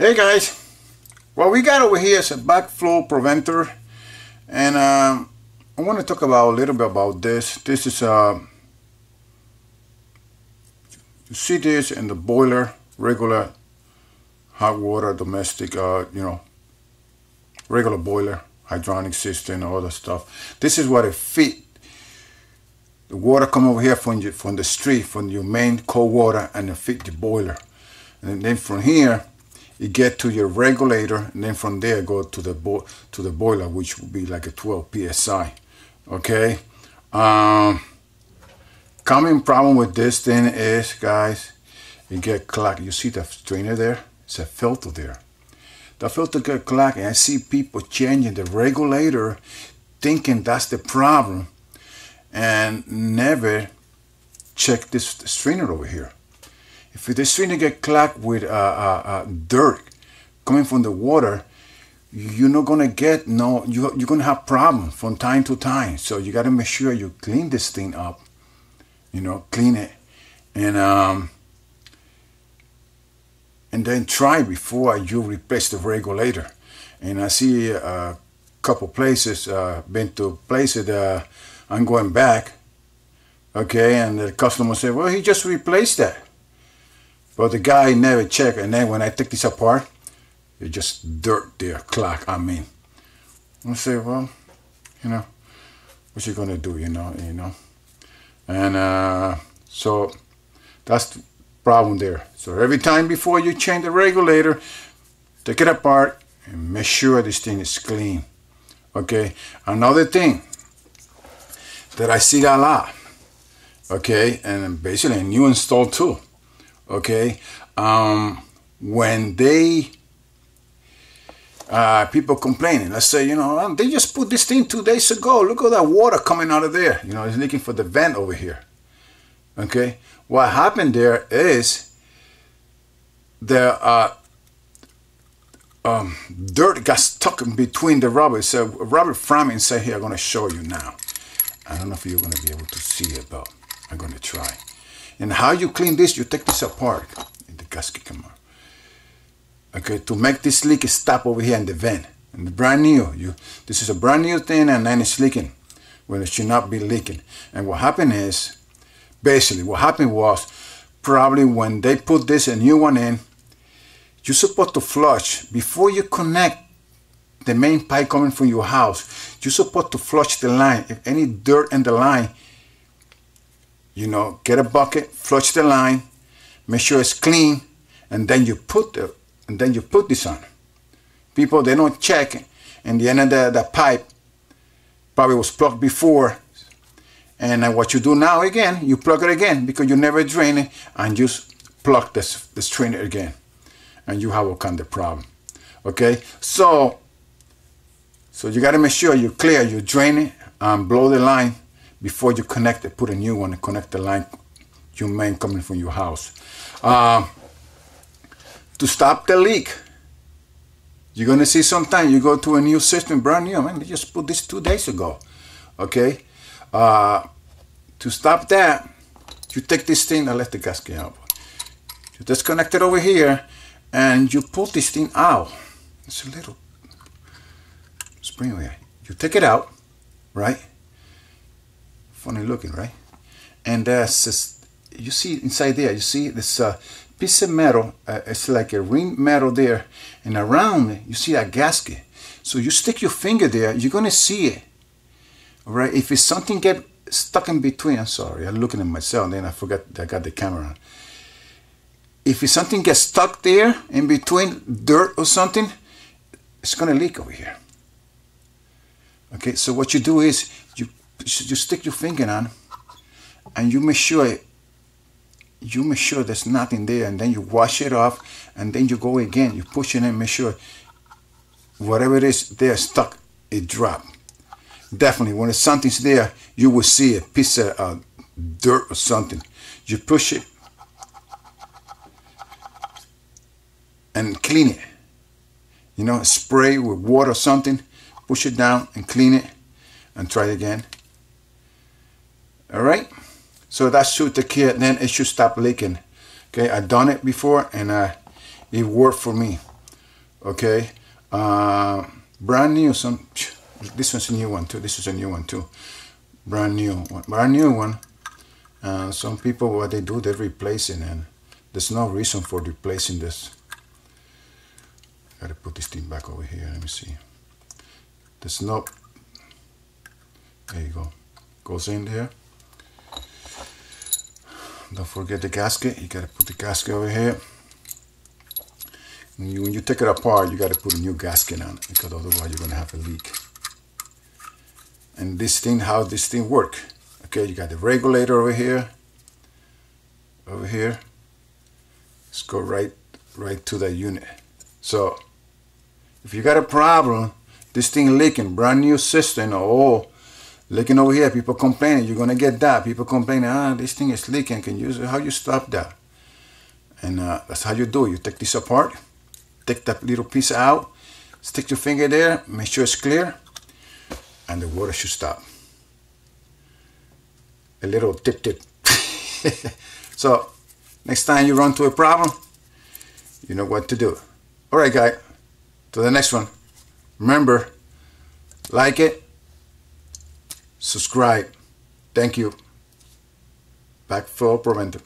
Hey guys, what we got over here is a backflow preventer, and I want to talk about a little bit about this. This is you see this in the boiler, regular hot water, domestic, regular boiler, hydronic system, all that stuff. This is what it feed. The water come over here from the street, from your main cold water, and it feed the boiler, and then from here you get to your regulator, and then from there go to the boiler, which will be like a 12 psi. Okay. Common problem with this thing is, guys, you get clogged. You see the strainer there? It's a filter there. The filter get clogged, and I see people changing the regulator, thinking that's the problem, and never check this strainer over here. If the strainer get clogged with dirt coming from the water, you're not gonna get you're gonna have problems from time to time. So you gotta make sure you clean this thing up, clean it, and then try before you replace the regulator. And I see a couple places, been to places that I'm going back, okay, and the customer said, well, he just replaced that. But the guy never checked, and then when I take this apart, it's just dirt there, clogged. I say, well, what you gonna do, and so that's the problem there. So every time before you change the regulator, take it apart and make sure this thing is clean. Okay. Another thing that I see a lot, okay, and basically a new install too. Okay, when people complaining, let's say, they just put this thing 2 days ago. Look at that water coming out of there. It's leaking for the vent over here. Okay, what happened there is the dirt got stuck in between the rubber. So Robert Fromm said, here, I'm going to show you now. I don't know if you're going to be able to see it, but I'm going to try. And how you clean this, you take this apart in the gasket, come on. Okay, to make this leak stop over here in the vent. And brand new, this is a brand new thing, and then it's leaking when it should not be leaking. And what happened is, basically, what happened was, probably when they put this a new one in, you're supposed to flush before you connect the main pipe coming from your house. You're supposed to flush the line. If any dirt in the line, get a bucket, flush the line, make sure it's clean, and then you put this on. People, they don't check, and the end of the pipe probably was plugged before, and what you do now again, you plug it again because you never drain it, and just plug the strainer again, and you have all kind of problem. Okay, so you got to make sure you clear, you drain it, and blow the line before you connect it. Put a new one and connect the line, your main coming from your house. To stop the leak, you're gonna see sometimes you go to a new system, brand new, man, they just put this 2 days ago. Okay, to stop that, you take this thing, I let the gasket out. You disconnect it over here, and you pull this thing out. It's a little spring here. You take it out, right? Funny looking, right? And you see inside there, you see this piece of metal, it's like a ring metal there, and around it, you see a gasket. So you stick your finger there, you're gonna see it. All right, if it's something get stuck in between, I'm sorry, I'm looking at myself, and then I forgot that I got the camera on. If it's something gets stuck there in between dirt or something, it's gonna leak over here. Okay, so what you do is you stick your finger on, and you make sure there's nothing there, and then you wash it off, and then you go again, you push it in, make sure whatever it is there stuck, it drop. Definitely, when something's there, you will see a piece of dirt or something. You push it and clean it. Spray with water or something, push it down and clean it, and try it again. All right, so that should take care, then it should stop leaking. Okay, I've done it before, and it worked for me. Okay, brand new. This one's a new one too. This is a new one too. Brand new one. Some people, what they do, they're replacing, and there's no reason for replacing this. Gotta put this thing back over here. Let me see. There's no. There you go. Goes in there. Don't forget the gasket. You gotta put the gasket over here. When you take it apart, you gotta put a new gasket on it, because otherwise you're gonna have a leak. And this thing, how this thing work? Okay, you got the regulator over here. Over here. Let's go right to the unit. So if you got a problem, this thing leaking, brand new system, or leaking over here, people complaining, you're gonna get that. People complaining, this thing is leaking. Can you how you stop that? And that's how you do it. You take this apart, take that little piece out, stick your finger there, make sure it's clear, and the water should stop. A little tip. So next time you run into a problem, you know what to do. All right, guys, to the next one. Remember, like it, subscribe. Thank you. Back for Preventer.